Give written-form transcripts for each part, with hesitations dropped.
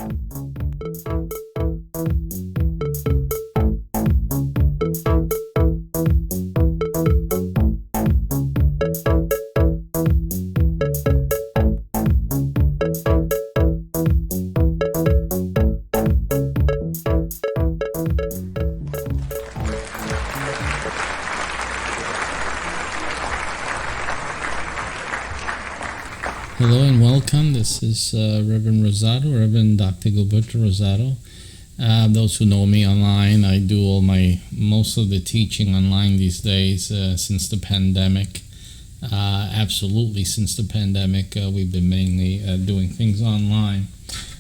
Hello and welcome. This is Reverend Rosado, Reverend Dr. Gilberto Rosado. Those who know me online, I do most of the teaching online these days since the pandemic. Absolutely, since the pandemic, we've been mainly doing things online.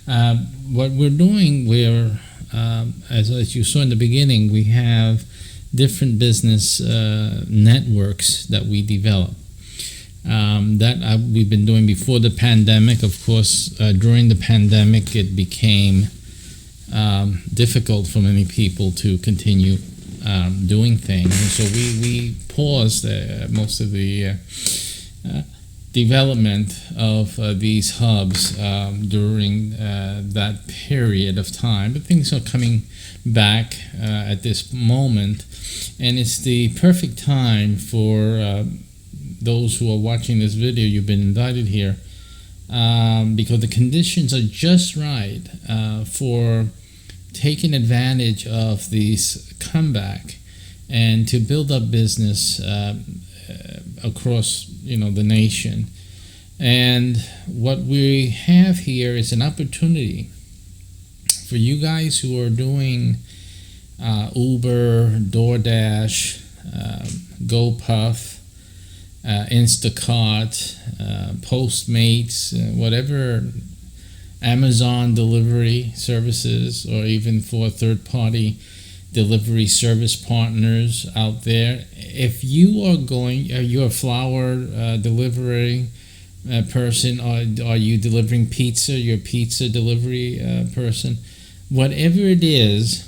What we're doing, as you saw in the beginning, we have different business networks that we develop. We've been doing before the pandemic. Of course, during the pandemic, it became difficult for many people to continue doing things. And so we paused most of the development of these hubs during that period of time. But things are coming back at this moment, and it's the perfect time for those who are watching this video. You've been invited here because the conditions are just right for taking advantage of these comeback and to build up business across the nation. And what we have here is an opportunity for you guys who are doing Uber, DoorDash, GoPuff, Instacart, Postmates, whatever Amazon delivery services, or even for third-party delivery service partners out there. If you are you're a flower delivery person, or are you delivering pizza, you're a pizza delivery person, whatever it is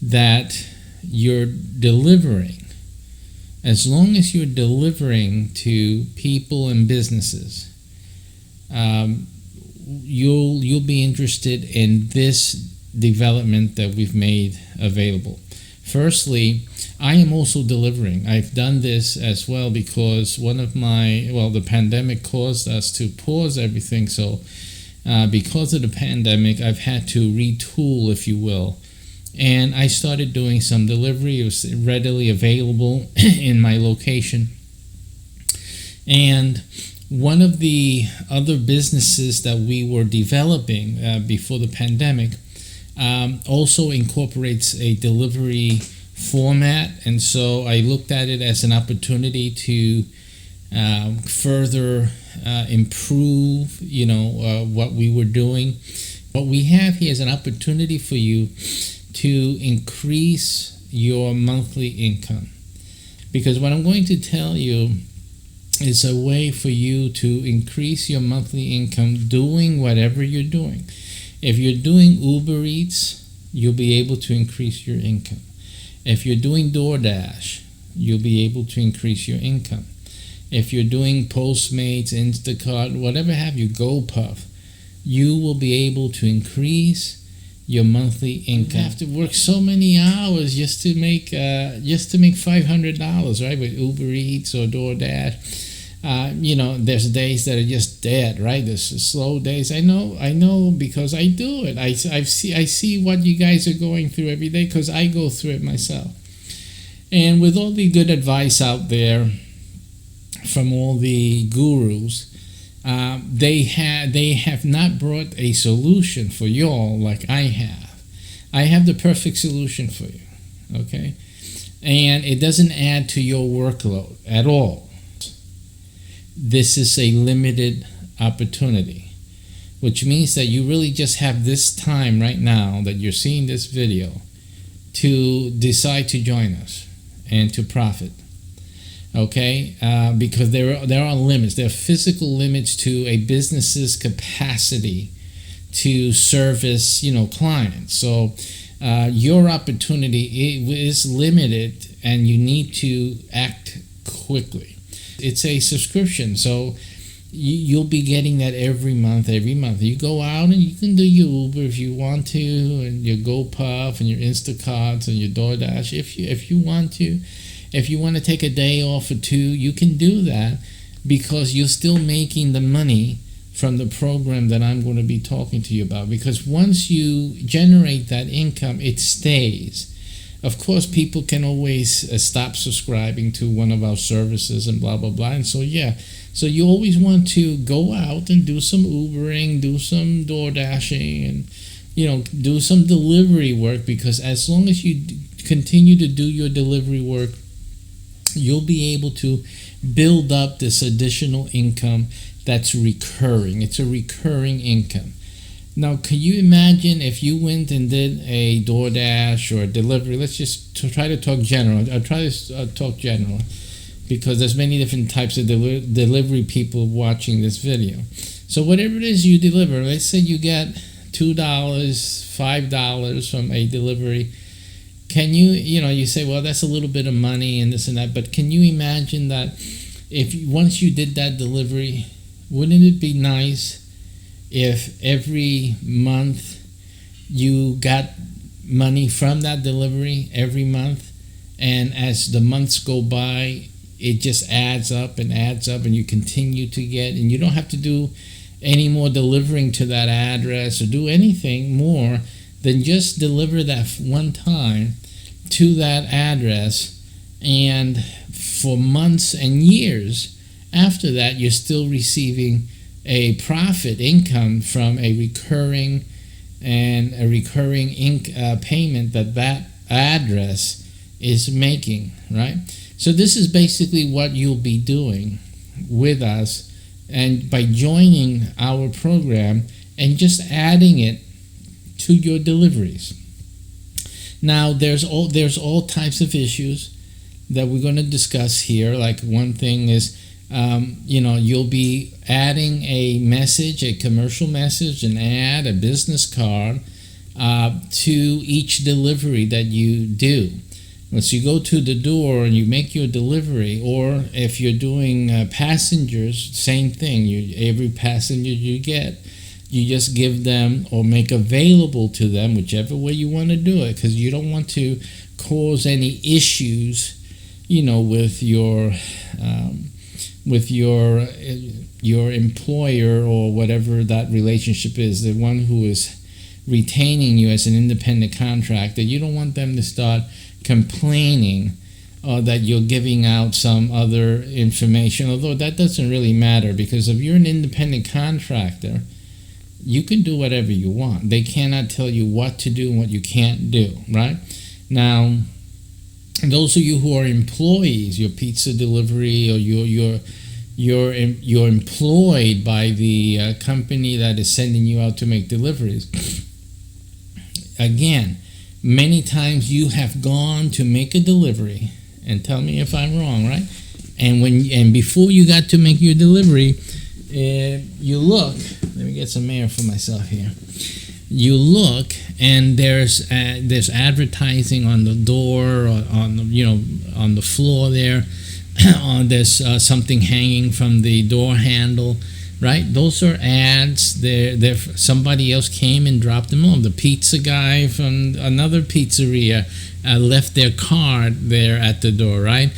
that you're delivering, as long as you're delivering to people and businesses, you'll be interested in this development that we've made available. Firstly, I am also delivering. I've done this as well because the pandemic caused us to pause everything. So because of the pandemic, I've had to retool, if you will. And I started doing some delivery. It was readily available in my location. And one of the other businesses that we were developing before the pandemic also incorporates a delivery format. And so I looked at it as an opportunity to further improve, what we were doing. What we have here is an opportunity for you to increase your monthly income, because what I'm going to tell you is a way for you to increase your monthly income doing whatever you're doing. If you're doing Uber Eats, you'll be able to increase your income. If you're doing DoorDash, you'll be able to increase your income. If you're doing Postmates, Instacart, whatever have you, GoPuff, you will be able to increase your monthly income. You have to work so many hours just to make $500, right? With Uber Eats or DoorDash, there's days that are just dead, right? There's slow days. I know because I do it. I see what you guys are going through every day because I go through it myself. And with all the good advice out there from all the gurus, they have not brought a solution for y'all like I have. I have the perfect solution for you, okay? And it doesn't add to your workload at all. This is a limited opportunity, which means that you really just have this time right now that you're seeing this video to decide to join us and to profit. Okay, because there are limits. There are physical limits to a business's capacity to service, clients. So your opportunity is limited, and you need to act quickly. It's a subscription, so you'll be getting that every month. You go out and you can do your Uber if you want to, and your GoPuff and your Instacarts and your DoorDash if you want to. If you want to take a day off or two, you can do that, because you're still making the money from the program that I'm going to be talking to you about. Because once you generate that income, it stays. Of course, people can always stop subscribing to one of our services and blah, blah, blah. And so, so you always want to go out and do some Ubering, do some DoorDashing, and, do some delivery work, because as long as you continue to do your delivery work, you'll be able to build up this additional income that's recurring. It's a recurring income. Now, can you imagine if you went and did a DoorDash or a delivery? Let's just try to talk general. I'll try to talk general, because there's many different types of delivery people watching this video. So whatever it is you deliver, let's say you get $2, $5 from a delivery. Can you say, well, that's a little bit of money and this and that, but can you imagine that if once you did that delivery, wouldn't it be nice if every month you got money from that delivery every month, and as the months go by, it just adds up and you continue to get, and you don't have to do any more delivering to that address or do anything more than just deliver that one time to that address, and for months and years after that, you're still receiving a profit income from a recurring payment that address is making, right? So this is basically what you'll be doing with us, and by joining our program and just adding it to your deliveries. Now, there's all types of issues that we're going to discuss here. Like, one thing is, you'll be adding a message, a commercial message, an ad, a business card to each delivery that you do. Once you go to the door and you make your delivery, or if you're doing passengers, same thing. Every passenger you get, you just give them or make available to them, whichever way you want to do it, because you don't want to cause any issues, with your employer or whatever that relationship is, the one who is retaining you as an independent contractor. You don't want them to start complaining that you're giving out some other information, although that doesn't really matter, because if you're an independent contractor, you can do whatever you want. They cannot tell you what to do and what you can't do, right? Now, those of you who are employees, your pizza delivery, or you're employed by the company that is sending you out to make deliveries. Again, many times you have gone to make a delivery, and tell me if I'm wrong, right? And before you got to make your delivery, you look. Let me get some air for myself here. You look, and there's advertising on the door, or on the floor there. There's something hanging from the door handle, right? Those are ads. They're somebody else came and dropped them off. The pizza guy from another pizzeria left their card there at the door, right?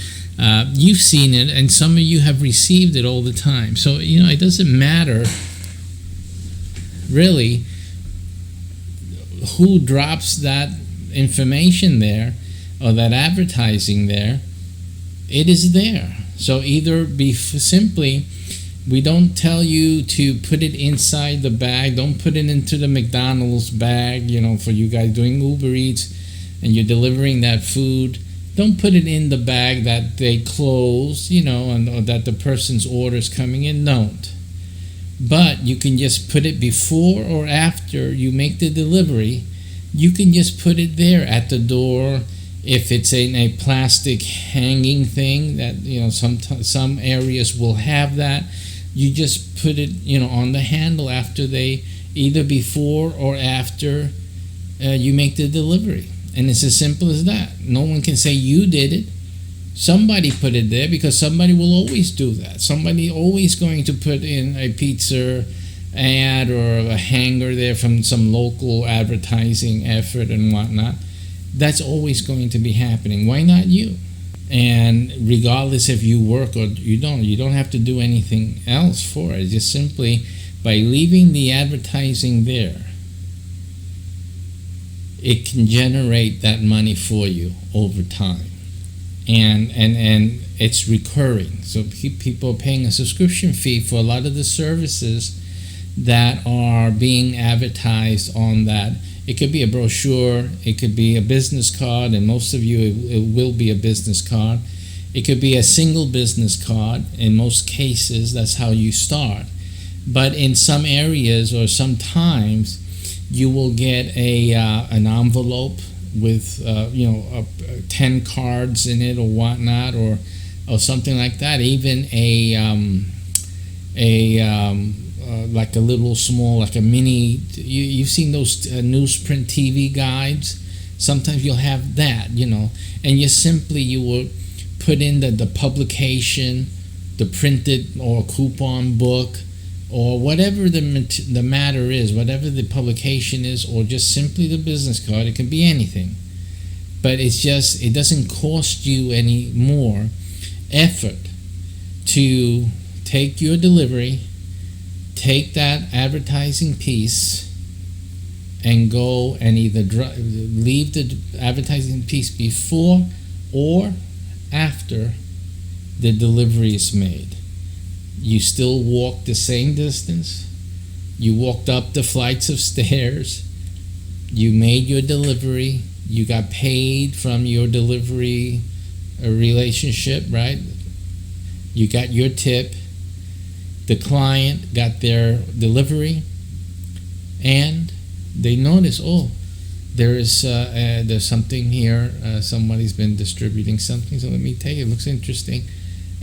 You've seen it, and some of you have received it all the time. So, it doesn't matter really who drops that information there or that advertising there. It is there. So either simply, we don't tell you to put it inside the bag. Don't put it into the McDonald's bag, for you guys doing Uber Eats and you're delivering that food. Don't put it in the bag that they close, or that the person's order is coming in. Don't. But you can just put it before or after you make the delivery. You can just put it there at the door. If it's in a plastic hanging thing that, some areas will have that, you just put it, on the handle after either before or after you make the delivery. And it's as simple as that. No one can say you did it. Somebody put it there because somebody will always do that. Somebody always going to put in a pizza ad or a hanger there from some local advertising effort and whatnot. That's always going to be happening. Why not you? And regardless if you work or you don't have to do anything else for it. Just simply by leaving the advertising there, it can generate that money for you over time. And it's recurring. So people are paying a subscription fee for a lot of the services that are being advertised on that. It could be a brochure, it could be a business card, and most of you it will be a business card. It could be a single business card. In most cases, that's how you start. But in some areas or sometimes, you will get an envelope with 10 cards in it or whatnot, or something like that. Even like a little small, like a mini. You've seen those newsprint TV guides. Sometimes you'll have that, and you will put in the publication, the printed or coupon book, or whatever the matter is, whatever the publication is, or just simply the business card. It can be anything, but it doesn't cost you any more effort to take your delivery, take that advertising piece, and go and either leave the advertising piece before or after the delivery is made. You still walk the same distance. You walked up the flights of stairs. You made your delivery. You got paid from your delivery relationship, right? You got your tip. The client got their delivery, and they notice, there's something here. Somebody's been distributing something, so let me take it. It looks interesting.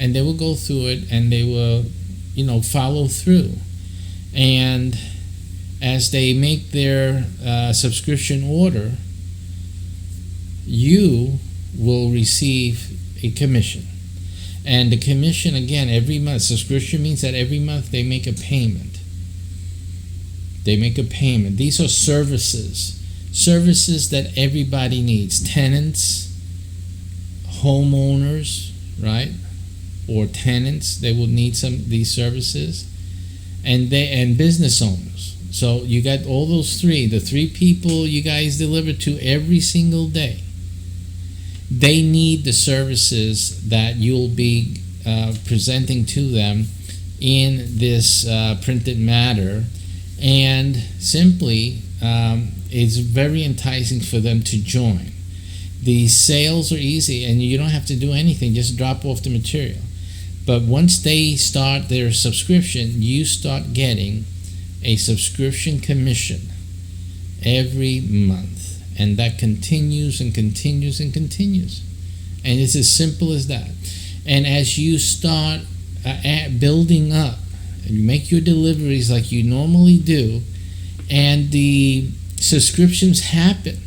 And they will go through it, and they will, follow through. And as they make their subscription order, you will receive a commission. And the commission, again, every month, subscription means that every month they make a payment. They make a payment. These are services that everybody needs. Tenants, homeowners, right? Or tenants, they will need these services, and business owners. So you got all those three. The three people you guys deliver to every single day. They need the services that you'll be presenting to them in this printed matter, and simply it's very enticing for them to join. The sales are easy, and you don't have to do anything. Just drop off the material. But once they start their subscription, you start getting a subscription commission every month. And that continues and continues and continues. And it's as simple as that. And as you start building up, and you make your deliveries like you normally do, and the subscriptions happen,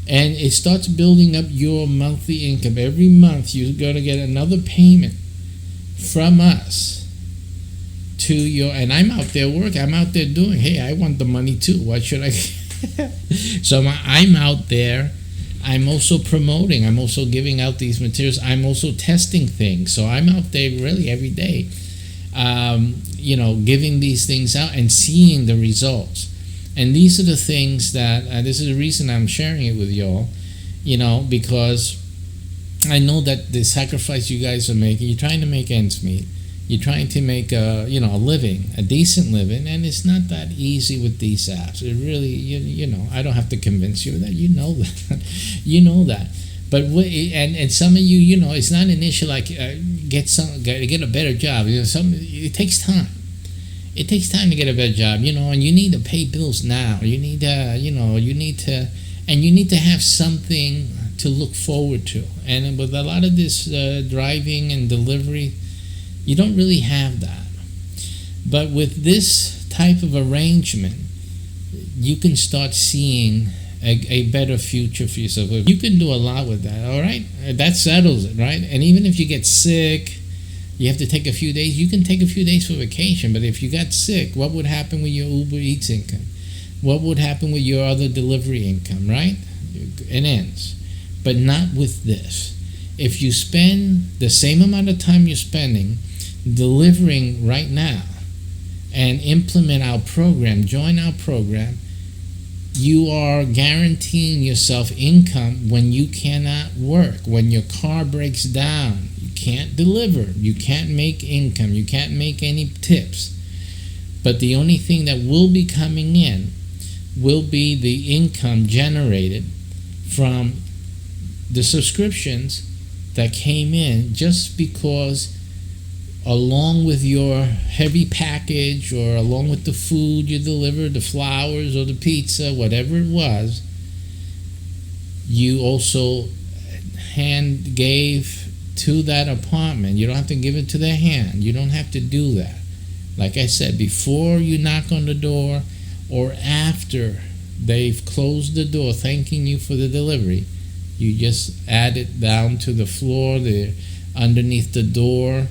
and it starts building up your monthly income. Every month you're going to get another payment from us to and I'm out there working, I'm out there doing, hey, I want the money too. What should I... So I'm out there. I'm also promoting. I'm also giving out these materials. I'm also testing things. So I'm out there really every day, giving these things out and seeing the results. And these are the things that, this is the reason I'm sharing it with y'all, because I know that the sacrifice you guys are making, you're trying to make ends meet. You're trying to make a living, a decent living, and it's not that easy with these apps. It really, I don't have to convince you of that. You know that. You know that. But and some of you, it's not an issue like get a better job. It takes time. It takes time to get a better job, and you need to pay bills now. You need to, you need to have something to look forward to. And with a lot of this driving and delivery, you don't really have that. But with this type of arrangement, you can start seeing a better future for yourself. You can do a lot with that, all right? That settles it, right? And even if you get sick, you have to take a few days. You can take a few days for vacation, but if you got sick, what would happen with your Uber Eats income? What would happen with your other delivery income, right? It ends. But not with this. If you spend the same amount of time you're spending delivering right now and implement our program, join our program, you are guaranteeing yourself income when you cannot work, when your car breaks down. You can't deliver, you can't make income, you can't make any tips. But the only thing that will be coming in will be the income generated from the subscriptions that came in just because along with your heavy package or along with the food you delivered, the flowers or the pizza, whatever it was, you also hand gave to that apartment. You don't have to give it to their hand. You don't have to do that. Like I said, before you knock on the door or after they've closed the door thanking you for the delivery, you just add it down to the floor, underneath the door,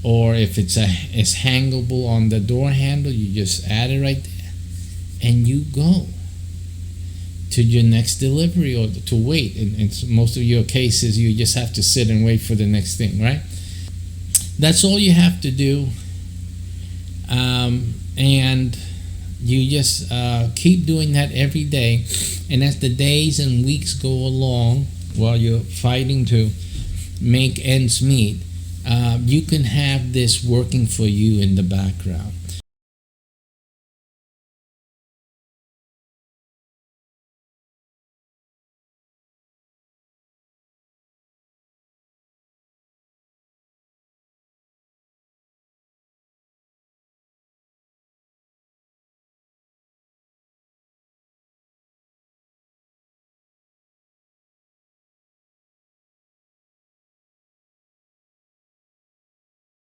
or if it's hangable on the door handle, you just add it right there, and you go to your next delivery or to wait. In most of your cases, you just have to sit and wait for the next thing, right? That's all you have to do, and you just keep doing that every day. And as the days and weeks go along, while you're fighting to make ends meet, you can have this working for you in the background.